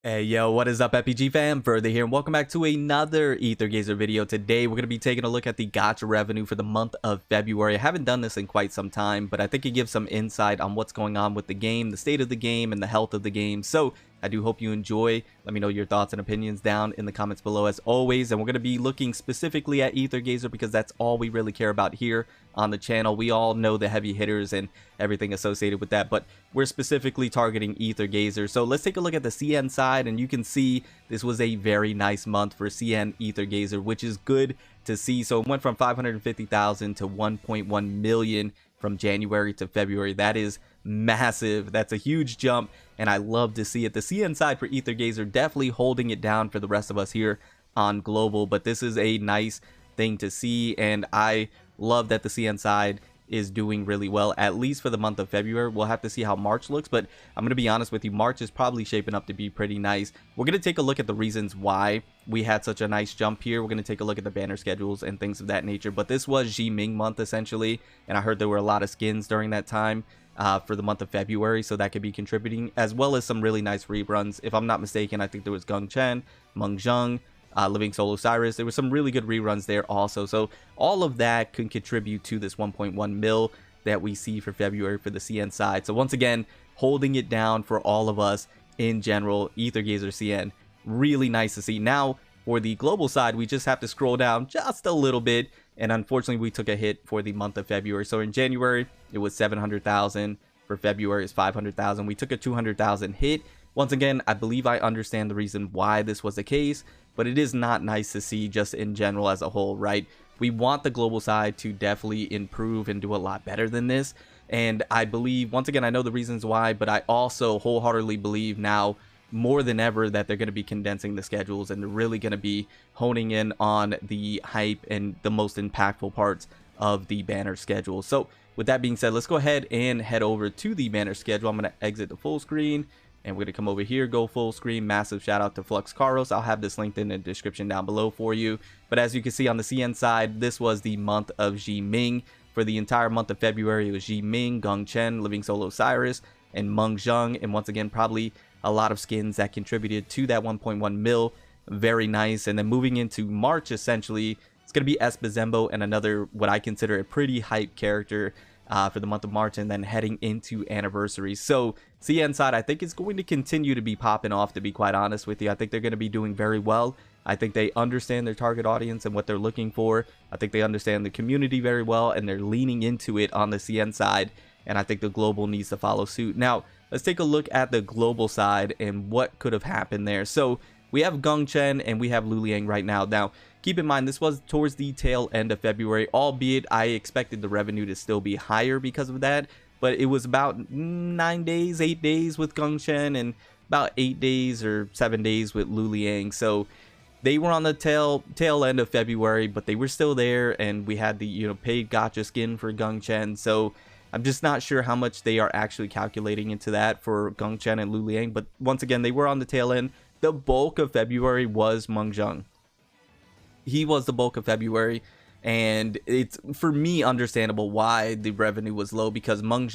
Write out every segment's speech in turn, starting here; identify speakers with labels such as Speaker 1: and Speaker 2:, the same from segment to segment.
Speaker 1: Hey yo, what is up FPG fam? Further here and welcome back to another Aether Gazer video. Today we're going to be taking a look at the gacha revenue for the month of February. I haven't done this in quite some time, but I think it gives some insight on what's going on with the game, the state of the game, and the health of the game. So I do hope you enjoy. Let me know your thoughts and opinions down in the comments below as always. And we're going to be looking specifically at Aether Gazer because that's all we really care about here on the channel. We all know the heavy hitters and everything associated with that, but we're specifically targeting Aether Gazer. So let's take a look at the CN side, and you can see this was a very nice month for CN Aether Gazer, which is good to see. So it went from 550,000 to 1.1 million from January to February. That is massive. That's a huge jump, and I love to see it. The CN side for Aether Gazer definitely holding it down for the rest of us here on global, but this is a nice thing to see, and I love that the CN side is doing really well, at least for the month of February. We'll have to see how March looks, but I'm going to be honest with you, March is probably shaping up to be pretty nice. We're going to take a look at the reasons why we had such a nice jump here. We're going to take a look at the banner schedules and things of that nature, but this was Ming month essentially, and I heard there were a lot of skins during that time for the month of February, so that could be contributing, as well as some really nice reruns. If I'm not mistaken, I think there was Chen, Meng, Living Soul Osiris. There were some really good reruns there also, so all of that can contribute to this 1.1 mil that we see for February for the CN side. So once again, holding it down for all of us in general. Aether Gazer CN, really nice to see. Now for the global side, we just have to scroll down just a little bit, and unfortunately we took a hit for the month of February. So in January it was 700,000, for February is 500,000. We took a 200,000 hit. Once again, I believe I understand the reason why this was the case, but it is not nice to see just in general as a whole, right? We want the global side to definitely improve and do a lot better than this. And I believe, once again, I know the reasons why, but I also wholeheartedly believe now more than ever that they're going to be condensing the schedules, and they're really going to be honing in on the hype and the most impactful parts of the banner schedule. So with that being said, let's go ahead and head over to the banner schedule. I'm going to exit the full screen, and we're going to come over here, go full screen. Massive shout out to Flux Karos. I'll have this linked in the description down below for you. But as you can see on the CN side, this was the month of Ming. For the entire month of February, it was Ming, Chen, Living Soul Osiris, and Meng. And once again, probably a lot of skins that contributed to that 1.1 mil. Very nice. And then moving into March, essentially, it's going to be Espazembo and another, what I consider a pretty hype character for the month of March, and then heading into anniversary. So CN side, I think, is going to continue to be popping off, to be quite honest with you. I think they're going to be doing very well. I think they understand their target audience and what they're looking for. I think they understand the community very well, and they're leaning into it on the CN side, and I think the global needs to follow suit. Now let's take a look at the global side and what could have happened there. So we have Chen and we have Luliang right now. Now keep in mind, this was towards the tail end of February, albeit I expected the revenue to still be higher because of that, but it was about 8 days with Chen, and about 8 days or 7 days with Luliang. So they were on the tail end of February, but they were still there, and we had the paid gacha skin for Chen. So I'm just not sure how much they are actually calculating into that for Chen and Luliang, but once again, they were on the tail end. The bulk of February was Meng. He was the bulk of February, and it's, for me, understandable why the revenue was low, because Meng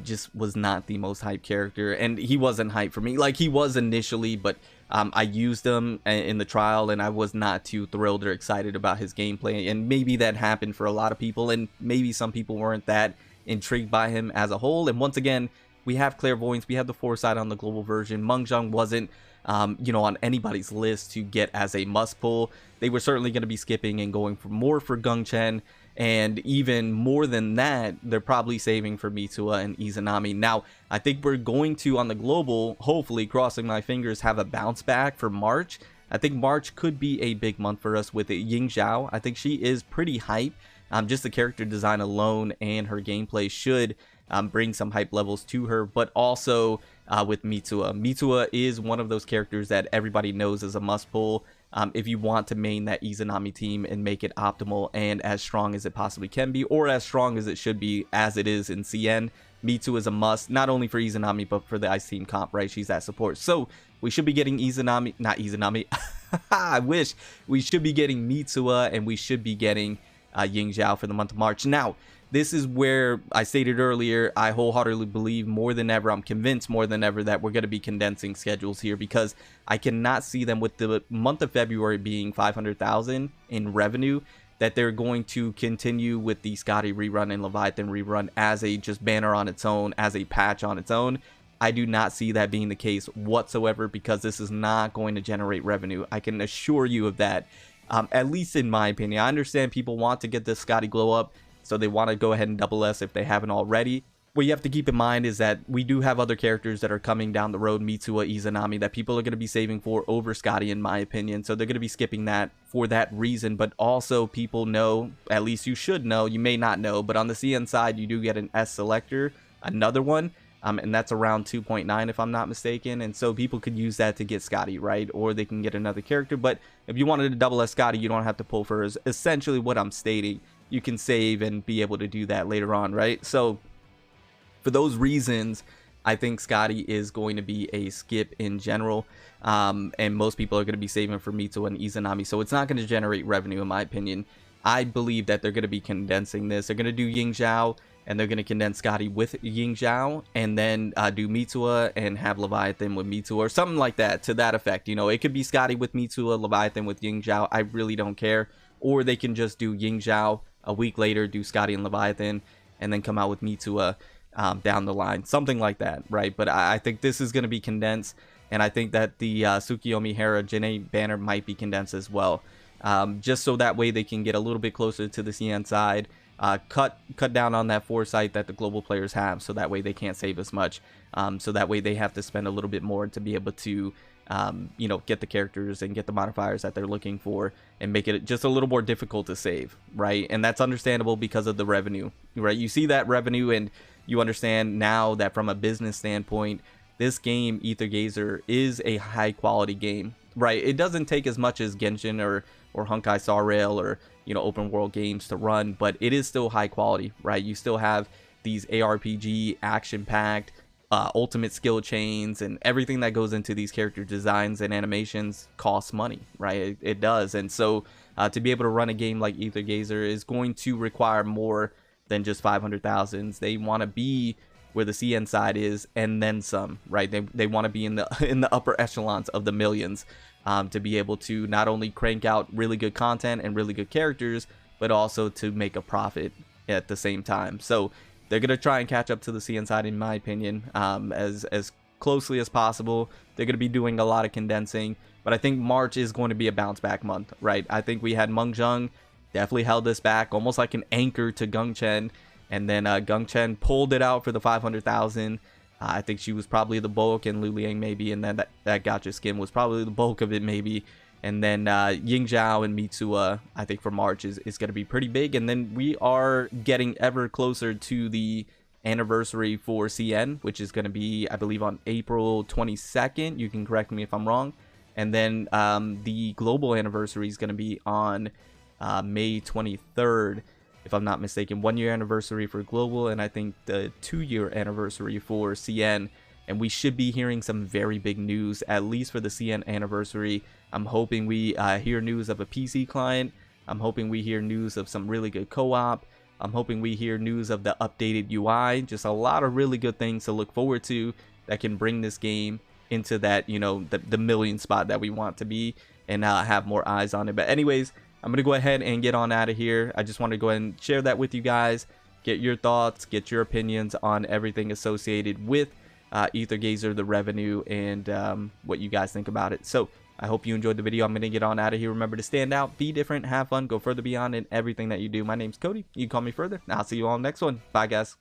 Speaker 1: just was not the most hype character, and he wasn't hype for me. Like, he was initially, but I used him in the trial, and I was not too thrilled or excited about his gameplay, and maybe that happened for a lot of people, and maybe some people weren't that intrigued by him as a whole. And once again, we have Clairvoyance, we have the Foresight on the global version. Meng wasn't on anybody's list to get as a must pull. They were certainly going to be skipping and going for more for Chen, and even more than that, they're probably saving for Mitsuha and Izanami. Now I think we're going to, on the global, hopefully, crossing my fingers, have a bounce back for March. I think March could be a big month for us with Ying Zhao. I think she is pretty hype. Just the character design alone and her gameplay should bring some hype levels to her, but also with Mitsuha. Mitsuha is one of those characters that everybody knows is a must pull if you want to main that Izanami team and make it optimal and as strong as it possibly can be, or as strong as it should be, as it is in CN. Mitsuha is a must, not only for Izanami, but for the Ice Team comp, right? She's that support. So we should be getting Izanami. I wish. We should be getting Mitsuha, and we should be getting Ying Zhao for the month of March. Now, this is where I stated earlier, I wholeheartedly believe more than ever, I'm convinced more than ever that we're going to be condensing schedules here, because I cannot see them, with the month of February being 500,000 in revenue, that they're going to continue with the Scotty rerun and Leviathan rerun as a just banner on its own, as a patch on its own. I do not see that being the case whatsoever, because this is not going to generate revenue. I can assure you of that, at least in my opinion. I understand people want to get this Scotty glow up, so they want to go ahead and double S if they haven't already. What you have to keep in mind is that we do have other characters that are coming down the road, Mitsuha, Izanami, that people are going to be saving for over Scotty, in my opinion. So they're going to be skipping that for that reason. But also, people know, at least you should know, you may not know, but on the CN side, you do get an S selector, another one. And that's around 2.9 if I'm not mistaken, and so people could use that to get Scotty, right? Or they can get another character. But if you wanted to double S Scotty, you don't have to pull for, is essentially what I'm stating. You can save and be able to do that later on, right? So for those reasons, I think Scotty is going to be a skip in general, and most people are going to be saving for Mitsuha and Izanami, so it's not going to generate revenue, in my opinion. I believe that they're going to be condensing this. They're going to do Ying Zhao, and they're going to condense Scotty with Ying Zhao, and then do Mitsuha and have Leviathan with Mitsuha, or something like that, to that effect. You know, it could be Scotty with Mitsuha, Leviathan with Ying Zhao. I really don't care. Or they can just do Ying Zhao, a week later do Scotty and Leviathan, and then come out with Mitsuha down the line. Something like that, right? But I think this is going to be condensed, and I think that the Tsukiyomi Hera Janae banner might be condensed as well. Just so that way they can get a little bit closer to the CN side, cut down on that foresight that the global players have, so that way they can't save as much, so that way they have to spend a little bit more to be able to you know, get the characters and get the modifiers that they're looking for, and make it just a little more difficult to save, right? And that's understandable because of the revenue, right? You see that revenue, and you understand now that from a business standpoint, this game, Aether Gazer, is a high quality game, right? It doesn't take as much as Genshin or Honkai Star Rail or, you know, open world games to run, but it is still high quality, right? You still have these ARPG action packed ultimate skill chains, and everything that goes into these character designs and animations costs money, right? It does. And so to be able to run a game like Aether Gazer is going to require more than just 500,000. They want to be where the CN side is, and then some, right? They want to be in the upper echelons of the millions, to be able to not only crank out really good content and really good characters, but also to make a profit at the same time. So they're going to try and catch up to the CN side, in my opinion, as closely as possible. They're going to be doing a lot of condensing, but I think March is going to be a bounce back month, right? I think we had Meng Zheng definitely held this back, almost like an anchor to Gung Chen, and then Gung Chen pulled it out for the 500,000. I think she was probably the bulk, and Lu Liang maybe, and then that gotcha skin was probably the bulk of it maybe. And then Ying Zhao and Mitsuha, I think for March is going to be pretty big. And then we are getting ever closer to the anniversary for CN, which is going to be, I believe, on April 22nd. You can correct me if I'm wrong. And then the global anniversary is going to be on May 23rd, if I'm not mistaken. 1 year anniversary for global, and I think the 2-year anniversary for CN. And we should be hearing some very big news, at least for the CN anniversary. I'm hoping we hear news of a PC client. I'm hoping we hear news of some really good co-op. I'm hoping we hear news of the updated UI. Just a lot of really good things to look forward to that can bring this game into that, you know, the million spot that we want to be, and have more eyes on it. But anyways, I'm going to go ahead and get on out of here. I just want to go ahead and share that with you guys. Get your thoughts, get your opinions on everything associated with Aether Gazer, the revenue, and what you guys think about it. So I hope you enjoyed the video. I'm going to get on out of here. Remember to stand out, be different, have fun, go further beyond in everything that you do. My name's Cody. You can call me further. I'll see you all next one. Bye, guys.